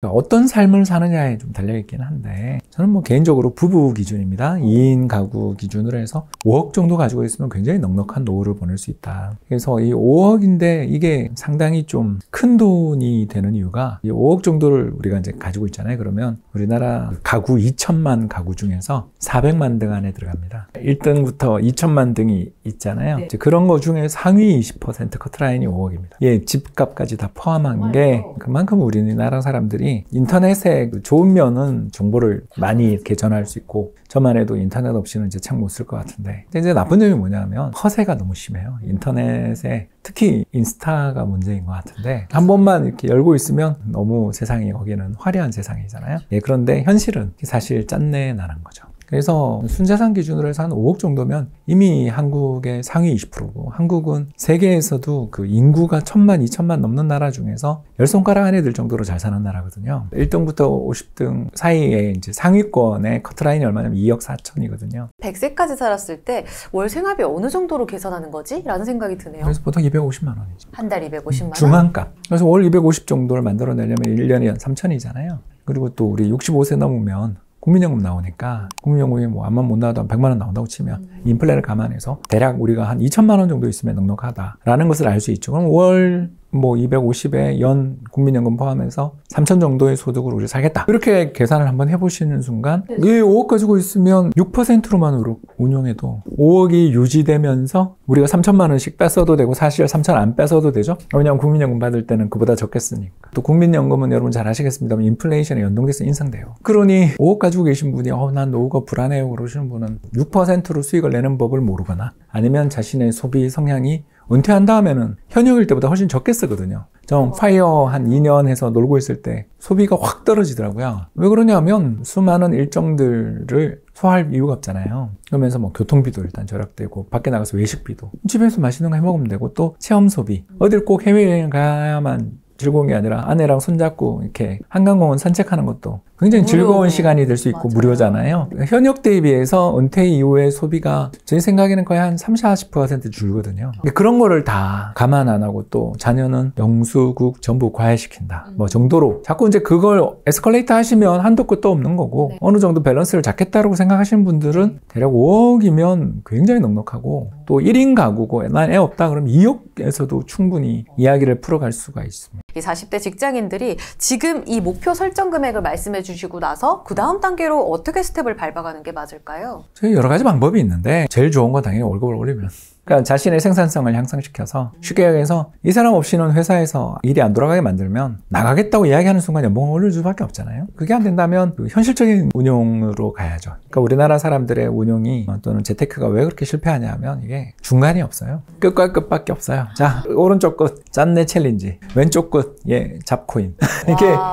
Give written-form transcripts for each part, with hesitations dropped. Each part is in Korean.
어떤 삶을 사느냐에 좀 달려있긴 한데 저는 뭐 개인적으로 부부 기준입니다. 2인 가구 기준으로 해서 5억 정도 가지고 있으면 굉장히 넉넉한 노후를 보낼 수 있다. 그래서 이 5억인데 이게 상당히 좀 큰 돈이 되는 이유가 이 5억 정도를 우리가 이제 가지고 있잖아요. 그러면 우리나라 가구 2천만 가구 중에서 400만 등 안에 들어갑니다. 1등부터 2천만 등이 있잖아요. 네. 이제 그런 거 중에 상위 20% 커트라인이 5억입니다. 예, 집값까지 다 포함한 게 그만큼 우리나라 사람들이 인터넷에 좋은 면은 정보를 많이 이렇게 전할 수 있고 저만 해도 인터넷 없이는 이제 책 못 쓸 것 같은데 이제 나쁜 점이 뭐냐면 허세가 너무 심해요. 인터넷에 특히 인스타가 문제인 것 같은데 한 번만 이렇게 열고 있으면 너무 세상이 거기는 화려한 세상이잖아요. 예, 그런데 현실은 사실 짠내 나는 거죠. 그래서 순자산 기준으로 해서 한 5억 정도면 이미 한국의 상위 20%고 한국은 세계에서도 그 인구가 1000만, 2000만 넘는 나라 중에서 10손가락 안에 들 정도로 잘 사는 나라거든요. 1등부터 50등 사이에 이제 상위권의 커트라인이 얼마냐면 2억 4천이거든요. 100세까지 살았을 때 월 생활비 어느 정도로 계산하는 거지? 라는 생각이 드네요. 그래서 보통 250만 원이죠. 한 달 250만 원? 중앙값. 그래서 월 250 정도를 만들어내려면 1년에 3천이잖아요. 그리고 또 우리 65세 넘으면 국민연금 나오니까 국민연금이 뭐 암만 못 나와도 한 100만 원 나온다고 치면 인플레를 감안해서 대략 우리가 한 2천만 원 정도 있으면 넉넉하다라는 것을 알 수 있죠. 그럼 월 뭐 250에 연 국민연금 포함해서 3천 정도의 소득으로 우리 살겠다. 이렇게 계산을 한번 해보시는 순간 이 5억 가지고 있으면 6%로만 운용해도 5억이 유지되면서 우리가 3천만 원씩 뺏어도 되고 사실 3천 안 뺏어도 되죠. 왜냐하면 국민연금 받을 때는 그보다 적게 쓰니까. 또 국민연금은 여러분 잘 아시겠습니다만 인플레이션에 연동돼서 인상돼요. 그러니 5억 가지고 계신 분이 난 노후가 불안해요 그러시는 분은 6%로 수익을 내는 법을 모르거나 아니면 자신의 소비 성향이 은퇴한 다음에는 현역일 때보다 훨씬 적게 쓰거든요. 좀 파이어 한 2년 해서 놀고 있을 때 소비가 확 떨어지더라고요. 왜 그러냐면 수많은 일정들을 소화할 이유가 없잖아요. 그러면서 뭐 교통비도 일단 절약되고 밖에 나가서 외식비도 집에서 맛있는 거 해먹으면 되고 또 체험 소비 어딜 꼭 해외여행 가야만 즐거운 게 아니라 아내랑 손잡고 이렇게 한강공원 산책하는 것도 굉장히 즐거운 시간이 될 수 있고 무료잖아요. 현역 때에 비해서 은퇴 이후의 소비가 제 생각에는 거의 한 30-40% 줄거든요. 그런 거를 다 감안 안 하고 또 자녀는 영수국 전부 과외시킨다 뭐 정도로 자꾸 이제 그걸 에스컬레이트 하시면 한도 끝도 없는 거고 어느 정도 밸런스를 잡겠다라고 생각하시는 분들은 대략 5억이면 굉장히 넉넉하고 또 1인 가구고 난 애 없다 그러면 2억에서도 충분히 이야기를 풀어갈 수가 있습니다. 이 40대 직장인들이 지금 이 목표 설정 금액을 말씀해 주시고 나서 그 다음 단계로 어떻게 스텝을 밟아가는 게 맞을까요? 여러 가지 방법이 있는데 제일 좋은 건 당연히 월급을 올리면 그러니까 자신의 생산성을 향상시켜서 쉽게 얘기해서 이 사람 없이는 회사에서 일이 안 돌아가게 만들면 나가겠다고 이야기하는 순간 연봉을 올릴 수밖에 없잖아요. 그게 안 된다면 현실적인 운용으로 가야죠. 그러니까 우리나라 사람들의 운용이 또는 재테크가 왜 그렇게 실패하냐 하면 이게 중간이 없어요. 끝과 끝밖에 없어요. 자, 오른쪽 끝 짠내 챌린지, 왼쪽 끝 잡코인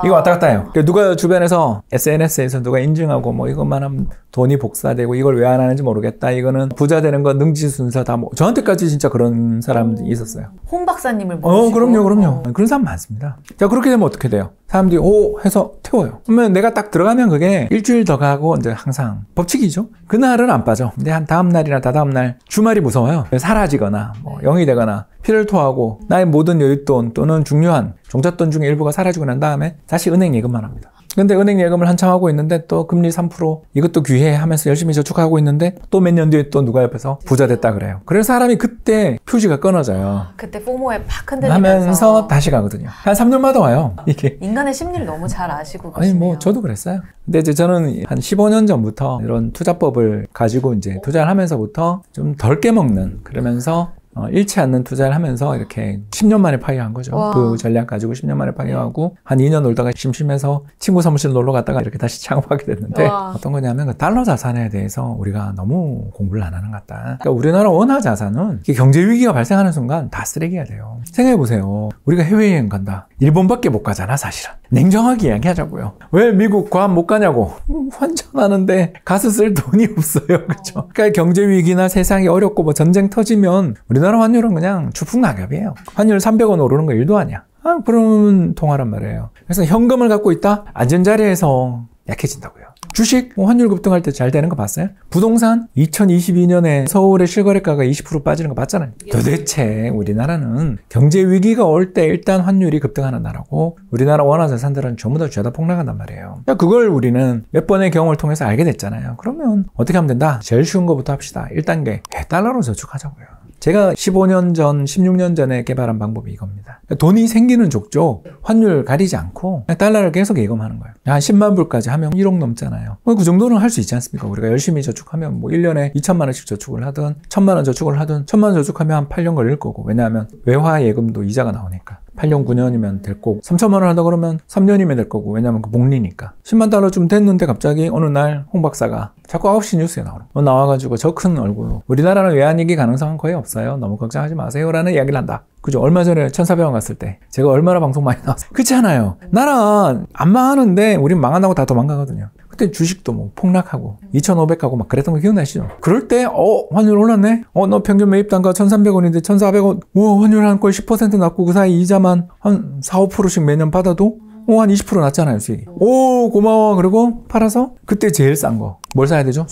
이거 왔다 갔다 해요. 그러니까 누가 주변에서 SNS에서 누가 인증하고 뭐 이것만 하면 돈이 복사되고 이걸 왜 안 하는지 모르겠다. 이거는 부자 되는 건 능지 순서다. 뭐 저한테까지 진짜 그런 사람들이 있었어요. 홍 박사님을 모시고. 그럼요. 그런 사람 많습니다. 자, 그렇게 되면 어떻게 돼요? 사람들이 해서 태워요. 그러면 내가 딱 들어가면 그게 일주일 더 가고 이제 항상 법칙이죠. 그날은 안 빠져. 근데 한 다음 날이나 다다음 날 주말이 무서워요. 사라지거나 뭐 0이 되거나 피를 토하고 나의 모든 여윳돈 또는 중요한 종잣돈 중에 일부가 사라지고 난 다음에 다시 은행 예금만 합니다. 근데 은행 예금을 한참 하고 있는데 또 금리 3% 이것도 귀해 하면서 열심히 저축하고 있는데 또 몇 년 뒤에 또 누가 옆에서 부자 됐다 그래요. 그래서 사람이 그때 표지가 끊어져요. 그때 포모에 팍 흔들리면서 하면서 다시 가거든요. 한 3년마다 와요. 이게 인간의 심리를 너무 잘 아시고 계시네요. 아니 뭐 저도 그랬어요. 근데 이제 저는 한 15년 전부터 이런 투자법을 가지고 이제 투자를 하면서부터 좀 덜 깨먹는 그러면서 잃지 않는 투자를 하면서 이렇게 10년 만에 파이어한 거죠. 와. 그 전략 가지고 10년 만에 파이어하고 한 2년 놀다가 심심해서 친구 사무실 놀러 갔다가 이렇게 다시 창업하게 됐는데 와. 어떤 거냐면 그 달러 자산에 대해서 우리가 너무 공부를 안 하는 것 같다. 그러니까 우리나라 원화 자산은 경제 위기가 발생하는 순간 다 쓰레기가 돼요. 생각해 보세요. 우리가 해외여행 간다. 일본밖에 못 가잖아 사실은. 냉정하게 이야기하자고요. 왜 미국 괌 못 가냐고. 환전하는데 가서 쓸 돈이 없어요. 그렇죠? 그러니까 경제 위기나 세상이 어렵고 뭐 전쟁 터지면 우리나라 환율은 그냥 추풍낙엽이에요. 환율 300원 오르는 거 일도 아니야. 그런 통화란 말이에요. 그래서 현금을 갖고 있다? 앉은 자리에서 약해진다고요. 주식 환율 급등할 때 잘 되는 거 봤어요? 부동산 2022년에 서울의 실거래가가 20% 빠지는 거 봤잖아요. 도대체 우리나라는 경제 위기가 올 때 일단 환율이 급등하는 나라고 우리나라 원화 자산들은 전부 다 죄다 폭락한단 말이에요. 그걸 우리는 몇 번의 경험을 통해서 알게 됐잖아요. 그러면 어떻게 하면 된다? 제일 쉬운 것부터 합시다. 1단계 달러로 저축하자고요. 제가 15년 전, 16년 전에 개발한 방법이 이겁니다. 돈이 생기는 족족 환율 가리지 않고 달러를 계속 예금하는 거예요. 한 10만 불까지 하면 1억 넘잖아요. 그 정도는 할 수 있지 않습니까? 우리가 열심히 저축하면 뭐 1년에 2천만 원씩 저축을 하든 1,000만 원 저축을 하든 1,000만 원 저축하면 한 8년 걸릴 거고 왜냐하면 외화 예금도 이자가 나오니까 8년, 9년이면 될 거고 3천만 원 하다 그러면 3년이면 될 거고 왜냐하면 그 복리니까 10만 달러쯤 됐는데 갑자기 어느 날 홍 박사가 자꾸 9시 뉴스에 나와가지고 저 큰 얼굴로 우리나라는 외환위기 가능성은 거의 없어요. 너무 걱정하지 마세요 라는 이야기를 한다. 그죠? 얼마 전에 1,400원 갔을 때 제가 얼마나 방송 많이 나왔어요. 그렇지 않아요. 나라 안 망하는데 우린 망한다고 다 도망가거든요. 그때 주식도 뭐 폭락하고 2,500 가고 막 그랬던 거 기억나시죠? 그럴 때 환율 올랐네? 너 평균 매입단가 1,300원인데 1,400원 우와 환율 한 거의 10% 낮고 그 사이 이자만 한 4, 5%씩 매년 받아도 한 20% 낮잖아요 수익이. 오 고마워. 그리고 팔아서 그때 제일 싼 거 뭘 사야 되죠?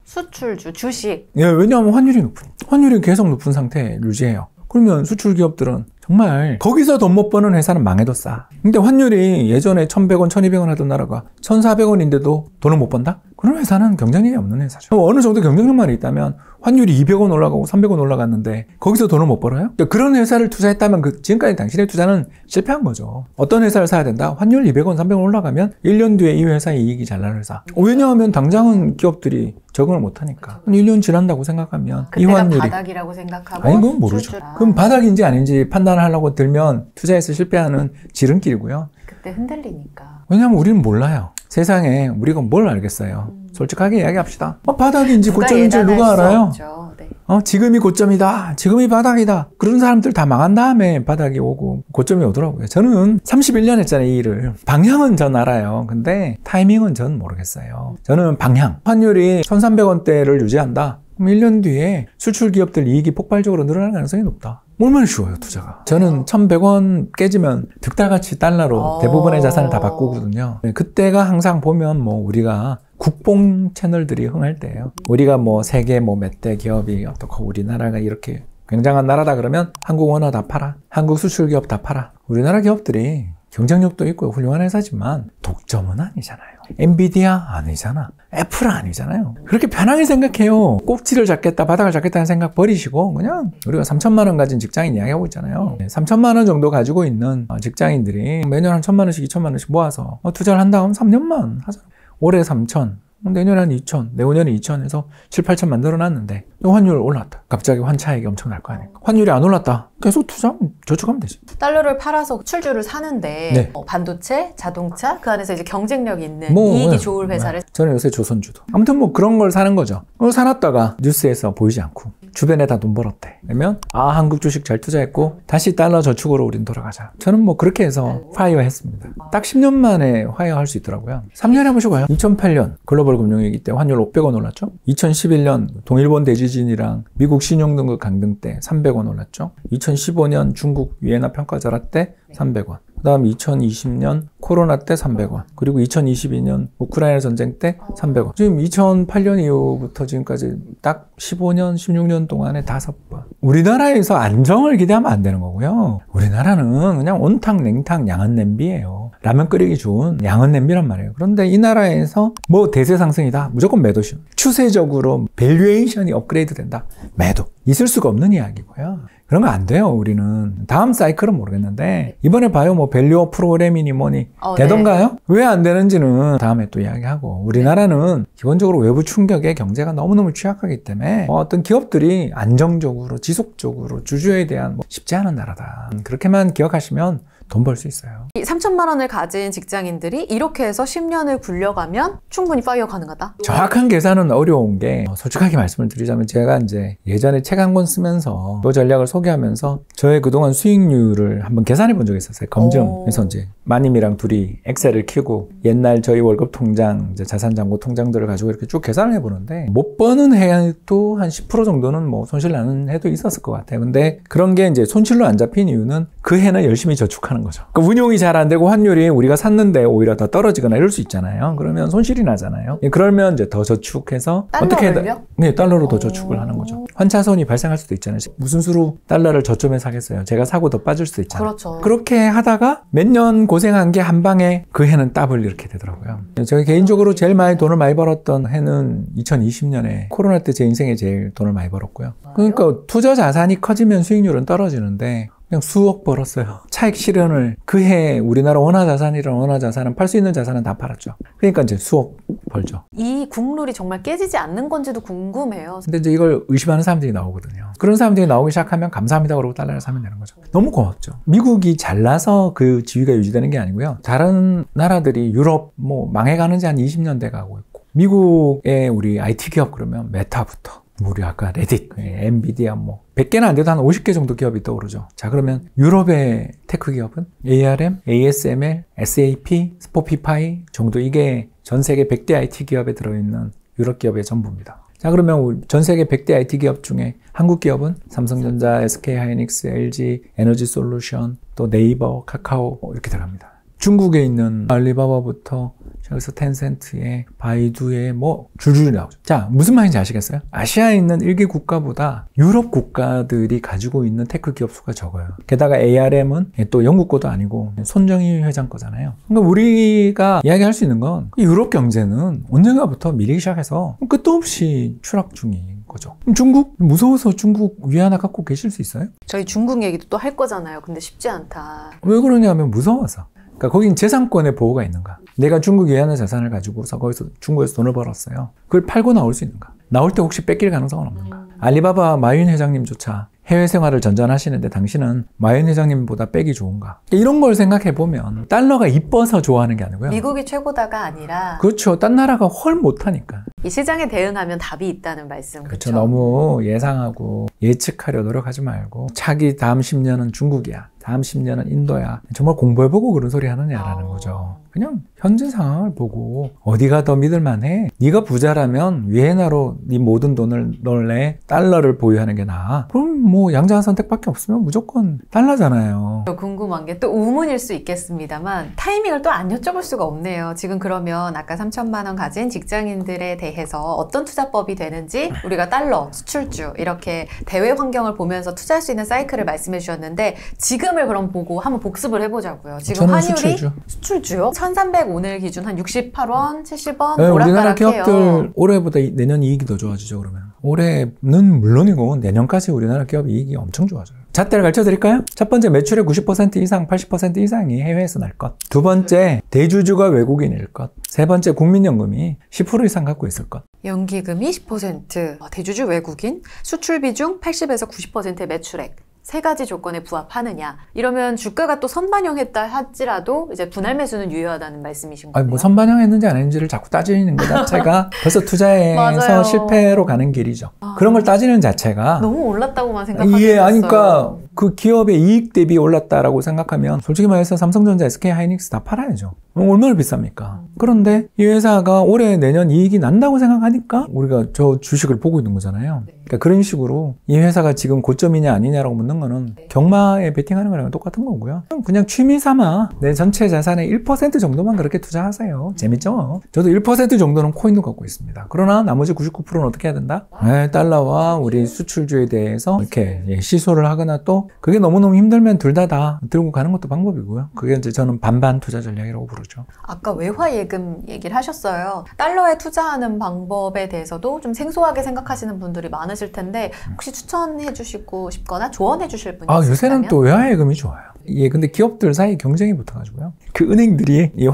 수출주 주식. 예, 왜냐하면 환율이 높으니까. 환율이 계속 높은 상태에 유지해요. 그러면 수출 기업들은 정말 거기서 돈 못 버는 회사는 망해도 싸. 근데 환율이 예전에 1,100원, 1,200원 하던 나라가 1,400원인데도 돈을 못 번다? 그런 회사는 경쟁력이 없는 회사죠. 어느 정도 경쟁력만 있다면 환율이 200원 올라가고 300원 올라갔는데 거기서 돈을 못 벌어요? 그런 회사를 투자했다면 지금까지 당신의 투자는 실패한 거죠. 어떤 회사를 사야 된다? 환율 200원, 300원 올라가면 1년 뒤에 이 회사의 이익이 잘 나는 회사. 왜냐하면 당장은 기업들이 적응을 못하니까. 1년 지난다고 생각하면 이 환율이 바닥이라고 생각하고 아니 그건 모르죠. 그럼 바닥인지 아닌지 판단을 하려고 들면 투자에서 실패하는 지름길이고요. 그때 흔들리니까. 왜냐하면 우리는 몰라요. 세상에 우리가 뭘 알겠어요. 솔직하게 이야기합시다. 바닥인지 고점인지 누가 알아요? 네. 지금이 고점이다. 지금이 바닥이다. 그런 사람들 다 망한 다음에 바닥이 오고 고점이 오더라고요. 저는 31년 했잖아요, 이 일을. 방향은 전 알아요. 근데 타이밍은 전 모르겠어요. 저는 방향. 환율이 1,300원대를 유지한다. 그럼 1년 뒤에 수출 기업들 이익이 폭발적으로 늘어날 가능성이 높다. 얼마나 쉬워요, 투자가. 저는 1,100원 깨지면 득달같이 달러로 대부분의 자산을 다 바꾸거든요. 그때가 항상 보면 우리가 국뽕 채널들이 흥할 때예요. 우리가 세계 몇 대 기업이 어떻고 우리나라가 이렇게 굉장한 나라다 그러면 한국 원화 다 팔아. 한국 수출 기업 다 팔아. 우리나라 기업들이 경쟁력도 있고 훌륭한 회사지만 독점은 아니잖아요. 엔비디아 아니잖아. 애플 아니잖아요. 그렇게 편하게 생각해요. 꼭지를 잡겠다, 바닥을 잡겠다는 생각 버리시고 그냥 우리가 3천만 원 가진 직장인 이야기하고 있잖아요. 3천만 원 정도 가지고 있는 직장인들이 매년 한 1,000만 원씩, 2천만 원씩 모아서 투자를 한 다음 3년만 하잖아. 올해 3천, 내년에 한 2천, 내후년에 2천 해서 7, 8천 만들어놨는데 환율 올랐다. 갑자기 환차익이 엄청 날 거 아니에요. 환율이 안 올랐다. 계속 저축하면 되지. 달러를 팔아서 출주를 사는데 네. 반도체, 자동차 그 안에서 이제 경쟁력 있는 이익이 좋을 회사를 저는 요새 조선주도 아무튼 그런 걸 사는 거죠. 사놨다가 뉴스에서 보이지 않고 주변에 다 돈 벌었대. 그러면 한국 주식 잘 투자했고 다시 달러 저축으로 우린 돌아가자. 저는 그렇게 해서 파이어 했습니다. 딱 10년 만에 파이어 할 수 있더라고요. 3년에 한 번씩 와요. 2008년 글로벌 금융위기 때 환율 500원 올랐죠. 2011년 동일본 대지진이랑 미국 신용등급 강등 때 300원 올랐죠. 2015년 중국 위에나 평가절하 때 300원. 그 다음 2020년 코로나 때 300원. 그리고 2022년 우크라이나 전쟁 때 300원. 지금 2008년 이후부터 지금까지 딱 15년, 16년 동안에 5번. 우리나라에서 안정을 기대하면 안 되는 거고요. 우리나라는 그냥 온탕, 냉탕, 양은 냄비예요. 라면 끓이기 좋은 양은 냄비란 말이에요. 그런데 이 나라에서 대세 상승이다. 무조건 매도시. 추세적으로 밸류에이션이 업그레이드 된다. 매도. 있을 수가 없는 이야기고요. 그런 거 안 돼요, 우리는. 다음 사이클은 모르겠는데, 이번에 봐요, 밸류어 프로그래밍이 되던가요? 네. 왜 안 되는지는 다음에 또 이야기하고, 우리나라는 기본적으로 외부 충격에 경제가 너무너무 취약하기 때문에, 어떤 기업들이 안정적으로, 지속적으로 주주에 대한 쉽지 않은 나라다. 그렇게만 기억하시면 돈 벌 수 있어요. 이 3천만 원을 가진 직장인들이 이렇게 해서 10년을 굴려가면 충분히 파이어 가능하다? 정확한 계산은 어려운 게 솔직하게 말씀을 드리자면 제가 이제 예전에 책 한 권 쓰면서 이 전략을 소개하면서 저의 그동안 수익률을 한번 계산해 본 적이 있었어요. 검증해서 이제 마님이랑 둘이 엑셀을 키고 옛날 저희 월급 통장, 이제 자산잔고 통장들을 가지고 이렇게 쭉 계산을 해보는데 못 버는 해도 한 10% 정도는 손실 나는 해도 있었을 것 같아요. 근데 그런 게 이제 손실로 안 잡힌 이유는 그 해는 열심히 저축하는 하는 거죠. 그러니까 운용이 잘 안 되고 환율이 우리가 샀는데 오히려 더 떨어지거나 이럴 수 있잖아요. 그러면 손실이 나잖아요. 그러면 이제 더 저축해서 달러를요? 네, 달러로 더 저축을 하는 거죠. 환차손이 발생할 수도 있잖아요. 무슨 수로 달러를 저점에 사겠어요. 제가 사고 더 빠질 수도 있잖아요. 그렇죠. 그렇게 하다가 몇 년 고생한 게 한 방에 그 해는 더블 이렇게 되더라고요. 제가 개인적으로 제일 많이 돈을 많이 벌었던 해는 2020년에 코로나 때 제 인생에 제일 돈을 많이 벌었고요. 그러니까 투자 자산이 커지면 수익률은 떨어지는데 그냥 수억 벌었어요. 차익 실현을 그 해 우리나라 원화 자산은 팔 수 있는 자산은 다 팔았죠. 그러니까 이제 수억 벌죠. 이 국룰이 정말 깨지지 않는 건지도 궁금해요. 근데 이제 이걸 의심하는 사람들이 나오거든요. 그런 사람들이 나오기 시작하면 감사합니다 그러고 달러를 사면 되는 거죠. 너무 고맙죠. 미국이 잘나서 그 지위가 유지되는 게 아니고요. 다른 나라들이 유럽 뭐 망해가는지 한 20년 돼 가고 있고 미국의 우리 IT 기업 그러면 메타부터 우리 아까 레딧, 엔비디아 뭐 100개는 안 돼도 한 50개 정도 기업이 떠오르죠. 자, 그러면 유럽의 테크 기업은 ARM, ASML, SAP, 스포티파이 정도 이게 전 세계 100대 IT 기업에 들어있는 유럽 기업의 전부입니다. 자, 그러면 전 세계 100대 IT 기업 중에 한국 기업은 삼성전자, SK하이닉스, LG, 에너지솔루션, 또 네이버, 카카오 이렇게 들어갑니다. 중국에 있는 알리바바부터 그래서 텐센트에 바이두에 뭐 줄줄이 나오죠. 자, 무슨 말인지 아시겠어요? 아시아에 있는 1개 국가보다 유럽 국가들이 가지고 있는 테크 기업 수가 적어요. 게다가 ARM은 또 영국 거도 아니고 손정희 회장 거잖아요. 그러니까 우리가 이야기할 수 있는 건 유럽 경제는 언젠가부터 밀리기 시작해서 끝도 없이 추락 중인 거죠. 중국? 무서워서 중국 위 하나 갖고 계실 수 있어요? 저희 중국 얘기도 또 할 거잖아요. 근데 쉽지 않다. 왜 그러냐면 무서워서. 그러니까 거긴 재산권의 보호가 있는가? 내가 중국 위안의 자산을 가지고서 거기서 중국에서 돈을 벌었어요. 그걸 팔고 나올 수 있는가? 나올 때 혹시 뺏길 가능성은 없는가? 알리바바 마윈 회장님조차 해외 생활을 전전하시는데 당신은 마윈 회장님보다 빽이 좋은가? 이런 걸 생각해 보면 달러가 이뻐서 좋아하는 게 아니고요. 미국이 최고다가 아니라 그렇죠. 딴 나라가 헐 못하니까. 이 시장에 대응하면 답이 있다는 말씀. 그렇죠. 너무 예상하고 예측하려 노력하지 말고 차기 다음 10년은 중국이야. 다음 10년은 인도야. 정말 공부해보고 그런 소리 하느냐라는 거죠. 그냥 현재 상황을 보고 어디가 더 믿을만해? 네가 부자라면 위에나로 네 모든 돈을 넣을래? 달러를 보유하는 게 나아. 그럼 뭐 양자한 선택밖에 없으면 무조건 달러잖아요. 궁금한 게 또 우문일 수 있겠습니다만 타이밍을 또 안 여쭤볼 수가 없네요. 지금 그러면 아까 3천만 원 가진 직장인들에 대해서 어떤 투자법이 되는지 우리가 달러, 수출주 이렇게 대외 환경을 보면서 투자할 수 있는 사이클을 말씀해 주셨는데 지금을 그럼 보고 한번 복습을 해보자고요. 지금 환율이 수출주요? 1300 오늘 기준 한 68원, 70원 네, 우리나라 오락가락해요. 기업들 올해보다 내년 이익이 더 좋아지죠. 그러면 올해는 물론이고 내년까지 우리나라 기업 이익이 엄청 좋아져요. 잣대를 가르쳐드릴까요? 첫 번째, 매출의 90% 이상, 80% 이상이 해외에서 날 것. 두 번째, 대주주가 외국인일 것. 세 번째, 국민연금이 10% 이상 갖고 있을 것. 연기금이 10%, 대주주 외국인, 수출 비중 80에서 90%의 매출액. 세 가지 조건에 부합하느냐. 이러면 주가가 또 선반영했다 할지라도 이제 분할 매수는 유효하다는 말씀이신 거예요. 뭐 선반영했는지 안 했는지를 자꾸 따지는 것 자체가 벌써 투자에서 실패로 가는 길이죠. 그런 걸 따지는 자체가 너무 올랐다고만 생각하게 됐어요. 아니까 그 기업의 이익 대비 올랐다라고 생각하면 솔직히 말해서 삼성전자, SK하이닉스 다 팔아야죠. 얼마나 비쌉니까? 그런데 이 회사가 올해 내년 이익이 난다고 생각하니까 우리가 저 주식을 보고 있는 거잖아요. 그러니까 그런 식으로 이 회사가 지금 고점이냐 아니냐라고 묻는 거는 경마에 베팅하는 거랑 똑같은 거고요. 그냥 취미 삼아 내 전체 자산의 1% 정도만 그렇게 투자하세요. 재밌죠? 저도 1% 정도는 코인도 갖고 있습니다. 그러나 나머지 99%는 어떻게 해야 된다? 달러와 우리 수출주에 대해서 이렇게 시소를 하거나 또 그게 너무너무 힘들면 둘 다 들고 가는 것도 방법이고요. 그게 이제 저는 반반 투자 전략이라고 부르죠. 아까 외화예금 얘기를 하셨어요. 달러에 투자하는 방법에 대해서도 좀 생소하게 생각하시는 분들이 많으실 텐데 혹시 추천해 주시고 싶거나 조언해 주실 분이 있으시다면? 요새는 또 외화예금이 좋아요. 근데 기업들 사이 경쟁이 붙어가지고요. 그 은행들이 이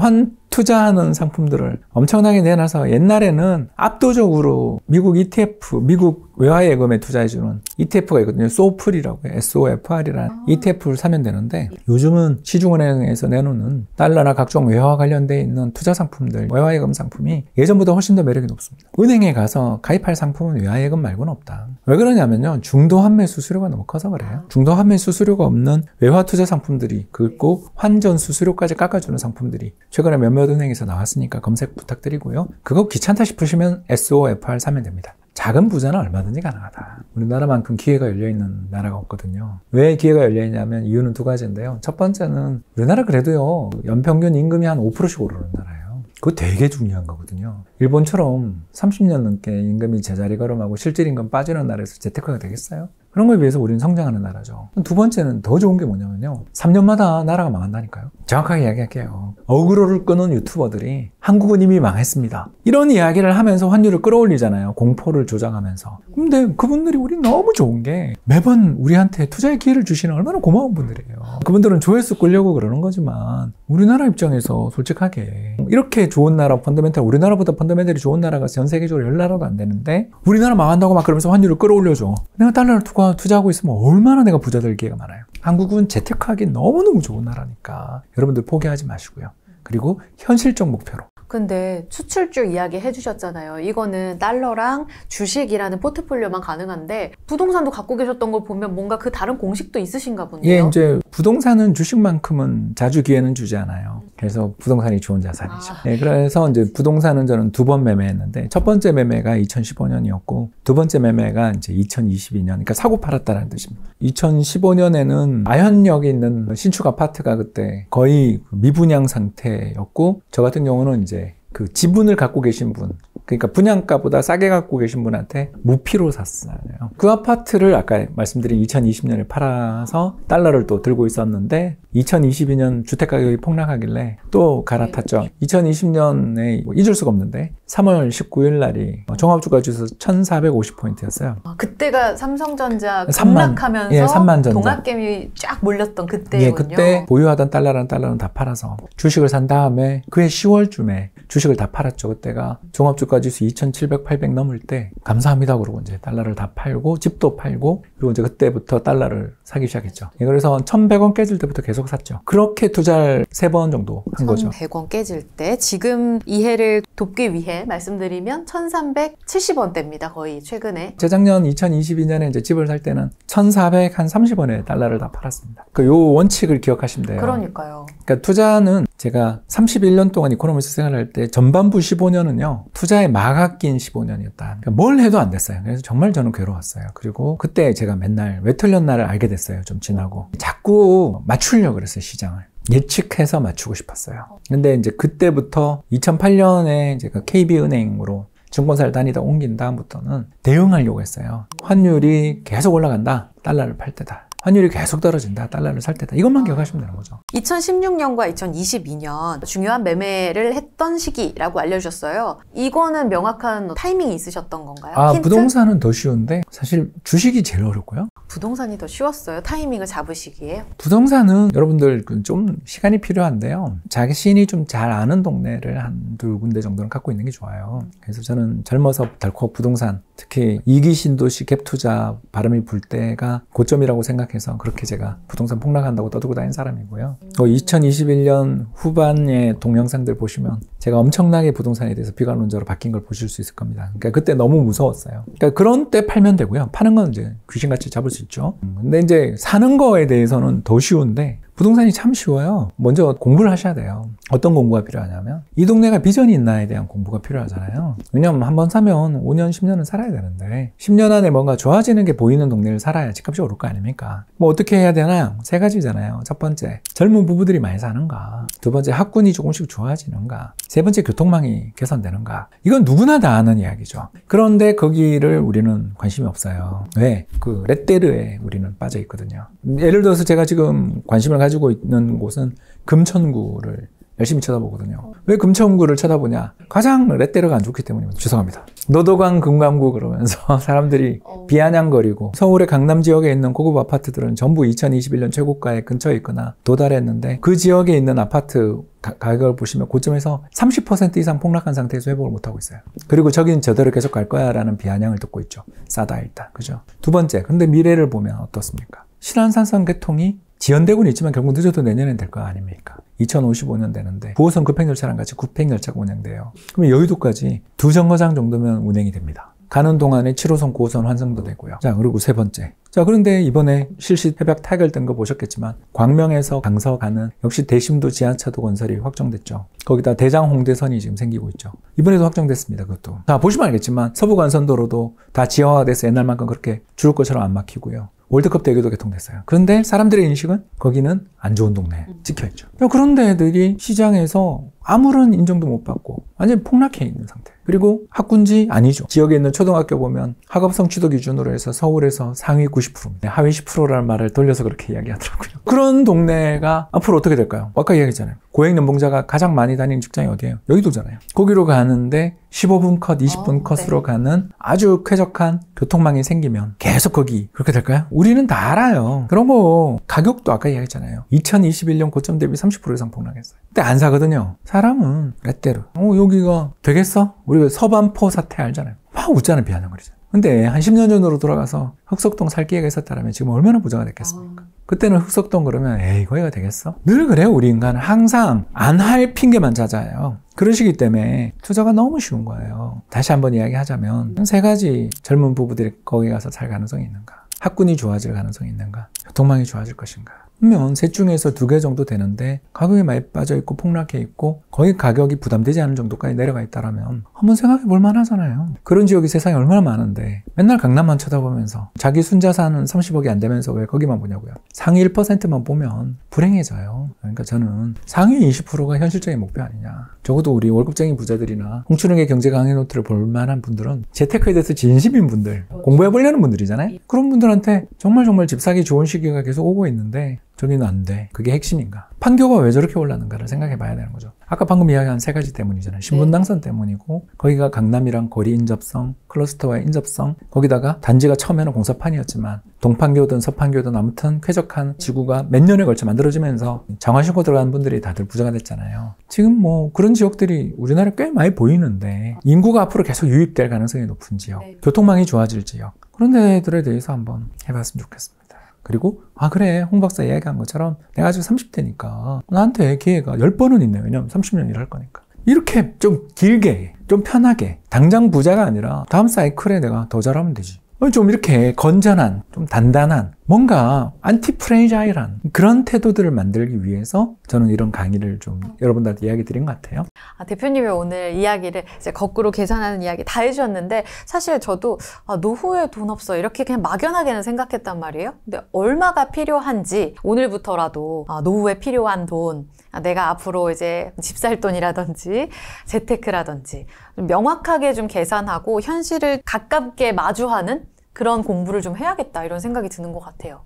투자하는 상품들을 엄청나게 내놔서 옛날에는 압도적으로 미국 ETF, 미국 외화예금에 투자해주는 ETF가 있거든요. SOFR이라고 해요. SOFR이라는 ETF를 사면 되는데 요즘은 시중은행에서 내놓는 달러나 각종 외화 관련돼 있는 투자 상품들, 외화예금 상품이 예전보다 훨씬 더 매력이 높습니다. 은행에 가서 가입할 상품은 외화예금 말고는 없다. 왜 그러냐면요. 중도 환매 수수료가 너무 커서 그래요. 중도 환매 수수료가 없는 외화 투자 상품들이 그리고 환전 수수료까지 깎아주는 상품들이 최근에 몇몇 은행에서 나왔으니까 검색 부탁드리고요. 그거 귀찮다 싶으시면 SOFR 사면 됩니다. 작은 부자는 얼마든지 가능하다. 우리나라만큼 기회가 열려있는 나라가 없거든요. 왜 기회가 열려있냐면 이유는 두 가지인데요. 첫 번째는 우리나라 그래도요, 연평균 임금이 한 5%씩 오르는 나라예요. 그거 되게 중요한 거거든요. 일본처럼 30년 넘게 임금이 제자리 걸음하고 실질 임금 빠지는 나라에서 재테크가 되겠어요? 그런 거에 비해서 우리는 성장하는 나라죠. 두 번째는 더 좋은 게 뭐냐면요. 3년마다 나라가 망한다니까요. 정확하게 이야기할게요. 어그로를 끄는 유튜버들이 한국은 이미 망했습니다. 이런 이야기를 하면서 환율을 끌어올리잖아요. 공포를 조장하면서. 근데 그분들이 우리 너무 좋은 게 매번 우리한테 투자의 기회를 주시는 얼마나 고마운 분들이에요. 그분들은 조회수 끌려고 그러는 거지만 우리나라 입장에서 솔직하게 이렇게 좋은 나라, 펀더멘탈, 우리나라보다 펀더멘탈이 좋은 나라가 전 세계적으로 10나라도 안 되는데 우리나라 망한다고 막 그러면서 환율을 끌어올려줘. 내가 달러를 투자하고 있으면 얼마나 내가 부자 될 기회가 많아요. 한국은 재테크하기 너무너무 좋은 나라니까 여러분들 포기하지 마시고요. 그리고 현실적 목표로. 근데 수출주 이야기 해주셨잖아요. 이거는 달러랑 주식이라는 포트폴리오만 가능한데 부동산도 갖고 계셨던 걸 보면 뭔가 그 다른 공식도 있으신가 보네요. 예, 이제 부동산은 주식만큼은 자주 기회는 주지 않아요. 그래서 부동산이 좋은 자산이죠. 예, 그래서 이제 부동산은 저는 2번 매매했는데 첫 번째 매매가 2015년이었고 두 번째 매매가 이제 2022년. 그러니까 사고 팔았다는 뜻입니다. 2015년에는 아현역에 있는 신축 아파트가 그때 거의 미분양 상태였고 저 같은 경우는 이제 그 지분을 갖고 계신 분, 그러니까 분양가보다 싸게 갖고 계신 분한테 무피로 샀어요. 그 아파트를 아까 말씀드린 2020년에 팔아서 달러를 또 들고 있었는데 2022년 주택가격이 폭락하길래 또 갈아탔죠. 2020년에 잊을 수가 없는데 3월 19일 날이 종합주가지수 1450포인트였어요. 그때가 삼성전자 급락하면서 예, 3만 전자. 동학개미 쫙 몰렸던 그때군요. 예, 그때 보유하던 달러는 다 팔아서 주식을 산 다음에 그해 10월쯤에 주식을 다 팔았죠. 그때가 종합주가지수 2700, 800 넘을 때 감사합니다 그러고 이제 달러를 다 팔고 집도 팔고 그리고 이제 그때부터 달러를 사기 시작했죠. 예, 그래서 1100원 깨질 때부터 계속 샀죠. 그렇게 투자를 3번 정도 한 거죠. 1100원 깨질 때 지금 이해를 돕기 위해 말씀드리면 1370원대입니다. 거의 최근에. 재작년 2022년에 이제 집을 살 때는 1430원에 달러를 다 팔았습니다. 요 원칙을 기억하시면 돼요. 그러니까요. 그러니까 투자는 제가 31년 동안 이코노미스 생활할 때 전반부 15년은요 투자에 막아낀 15년이었다. 그러니까 뭘 해도 안 됐어요. 그래서 정말 저는 괴로웠어요. 그리고 그때 제가 맨날 왜 틀렸나를 알게 됐어요. 좀 지나고 자꾸 맞추려고 그랬어요. 시장을 예측해서 맞추고 싶었어요. 근데 이제 그때부터 2008년에 제가 KB은행으로 증권사를 다니다 옮긴 다음부터는 대응하려고 했어요. 환율이 계속 올라간다. 달러를 팔 때다. 환율이 계속 떨어진다. 달러를 살 때다. 이것만 기억하시면 되는 거죠. 2016년과 2022년 중요한 매매를 했던 시기라고 알려주셨어요. 이거는 명확한 타이밍이 있으셨던 건가요? 힌트? 부동산은 더 쉬운데 사실 주식이 제일 어렵고요. 부동산이 더 쉬웠어요? 타이밍을 잡으시기에? 부동산은 여러분들 좀 시간이 필요한데요. 자신이 좀 잘 아는 동네를 한두 군데 정도는 갖고 있는 게 좋아요. 그래서 저는 젊어서 덜컥 부동산, 특히 이기 신도시 갭 투자 바람이 불 때가 고점이라고 생각해서 그렇게 제가 부동산 폭락한다고 떠들고 다닌 사람이고요. 2021년 후반의 동영상들 보시면 제가 엄청나게 부동산에 대해서 비관론자로 바뀐 걸 보실 수 있을 겁니다. 그러니까 그때 너무 무서웠어요. 그러니까 그런 때 팔면 되고요. 파는 건 이제 귀신같이 잡을 수 있죠. 근데 이제 사는 거에 대해서는 더 쉬운데 부동산이 참 쉬워요. 먼저 공부를 하셔야 돼요. 어떤 공부가 필요하냐면 이 동네가 비전이 있나에 대한 공부가 필요하잖아요. 왜냐하면 한번 사면 5년, 10년은 살아야 되는데 10년 안에 뭔가 좋아지는 게 보이는 동네를 살아야 집값이 오를 거 아닙니까? 뭐 어떻게 해야 되나? 3가지잖아요. 첫 번째, 젊은 부부들이 많이 사는가? 두 번째, 학군이 조금씩 좋아지는가? 세 번째, 교통망이 개선되는가? 이건 누구나 다 아는 이야기죠. 그런데 거기를 우리는 관심이 없어요. 왜? 그 레떼르에 우리는 빠져 있거든요. 예를 들어서 제가 지금 관심을 가지고 있는 곳은 금천구를 열심히 쳐다보거든요. 왜 금천구를 쳐다보냐? 가장 레떼르가 안 좋기 때문입니다. 죄송합니다. 노도강 금강구 그러면서 사람들이 비아냥거리고 서울의 강남 지역에 있는 고급 아파트들은 전부 2021년 최고가에 근처에 있거나 도달했는데 그 지역에 있는 아파트 가격을 보시면 고점에서 30% 이상 폭락한 상태에서 회복을 못하고 있어요. 그리고 저긴 저대로 계속 갈 거야 라는 비아냥을 듣고 있죠. 싸다 일단. 그죠? 두 번째, 근데 미래를 보면 어떻습니까? 신안산선 개통이 지연되고는 있지만 결국 늦어도 내년엔 될 거 아닙니까? 2055년 되는데 9호선 급행열차랑 같이 급행열차가 운행돼요. 그러면 여의도까지 2정거장 정도면 운행이 됩니다. 가는 동안에 7호선, 9호선 환승도 되고요. 자, 그리고 세 번째. 자, 그런데 이번에 실시 협약 타결된 거 보셨겠지만 광명에서 강서 가는 역시 대심도 지하차도 건설이 확정됐죠. 거기다 대장 홍대선이 지금 생기고 있죠. 이번에도 확정됐습니다. 그것도. 자, 보시면 알겠지만 서부간선도로도 다 지하화가 돼서 옛날만큼 그렇게 죽을 것처럼 안 막히고요. 월드컵 대회도 개통됐어요. 그런데 사람들의 인식은 거기는 안 좋은 동네 찍혀있죠. 그런 데들이 시장에서 아무런 인정도 못 받고 완전히 폭락해 있는 상태. 그리고 학군지 아니죠. 지역에 있는 초등학교 보면 학업 성취도 기준으로 해서 서울에서 상위 90%, 하위 10%라는 말을 돌려서 그렇게 이야기하더라고요. 그런 동네가 앞으로 어떻게 될까요? 아까 이야기했잖아요. 고액연봉자가 가장 많이 다니는 직장이 어디예요? 여의도잖아요. 거기로 가는데 15분 컷, 20분 컷으로 가는 아주 쾌적한 교통망이 생기면 계속 거기 그렇게 될까요? 우리는 다 알아요. 그런 거 가격도 아까 이야기했잖아요. 2021년 고점 대비 30% 이상 폭락했어요. 근데 안 사거든요. 사람은 렛대로 여기가 되겠어? 우리가 서반포 사태 알잖아요. 막 웃자는 비아냥거리잖아요. 근데 한 10년 전으로 돌아가서 흑석동 살 기회가 있었다면 지금 얼마나 부자가 됐겠습니까? 그때는 흑석동 그러면 에이 거기가 되겠어? 늘 그래요. 우리 인간은 항상 안 할 핑계만 찾아요. 그러시기 때문에 투자가 너무 쉬운 거예요. 다시 한번 이야기하자면 세 가지 젊은 부부들이 거기 가서 살 가능성이 있는가? 학군이 좋아질 가능성이 있는가? 교통망이 좋아질 것인가? 그러면 셋 중에서 2개 정도 되는데 가격이 많이 빠져있고 폭락해 있고 거의 가격이 부담되지 않은 정도까지 내려가 있다면 한번 생각해 볼 만하잖아요. 그런 지역이 세상에 얼마나 많은데 맨날 강남만 쳐다보면서 자기 순자산은 30억이 안 되면서 왜 거기만 보냐고요. 상위 1%만 보면 불행해져요. 그러니까 저는 상위 20%가 현실적인 목표 아니냐. 적어도 우리 월급쟁이 부자들이나 홍춘영의 경제 강의 노트를 볼 만한 분들은 재테크에 대해서 진심인 분들, 공부해 보려는 분들이잖아요. 그런 분들한테 정말 집 사기 좋은 시기가 계속 오고 있는데 저기는 안 돼. 그게 핵심인가? 판교가 왜 저렇게 올랐는가를 생각해 봐야 되는 거죠. 아까 방금 이야기한 3가지 때문이잖아요. 신분당선 때문이고 거기가 강남이랑 거리 인접성, 클러스터와의 인접성, 거기다가 단지가 처음에는 공사판이었지만 동판교든 서판교든 아무튼 쾌적한 지구가 몇 년에 걸쳐 만들어지면서 장화 신고 들어간 분들이 다들 부자가 됐잖아요. 지금 뭐 그런 지역들이 우리나라에 꽤 많이 보이는데 인구가 앞으로 계속 유입될 가능성이 높은 지역, 교통망이 좋아질 지역, 그런 데들에 대해서 한번 해봤으면 좋겠습니다. 그리고 그래 홍 박사 이야기한 것처럼 내가 아직 30대니까 나한테 기회가 10번은 있네. 왜냐면 30년 일할 거니까. 이렇게 좀 길게 좀 편하게 당장 부자가 아니라 다음 사이클에 내가 더 잘하면 되지. 좀 이렇게 건전한, 좀 단단한, 뭔가 안티프레자일한 그런 태도들을 만들기 위해서 저는 이런 강의를 좀 여러분들한테 이야기 드린 것 같아요. 대표님이 오늘 이야기를 이제 거꾸로 계산하는 이야기 다 해주셨는데 사실 저도 노후에 돈 없어 이렇게 그냥 막연하게는 생각했단 말이에요. 근데 얼마가 필요한지 오늘부터라도 노후에 필요한 돈, 내가 앞으로 이제 집 살 돈이라든지 재테크라든지 명확하게 좀 계산하고 현실을 가깝게 마주하는 그런 공부를 좀 해야겠다 이런 생각이 드는 것 같아요.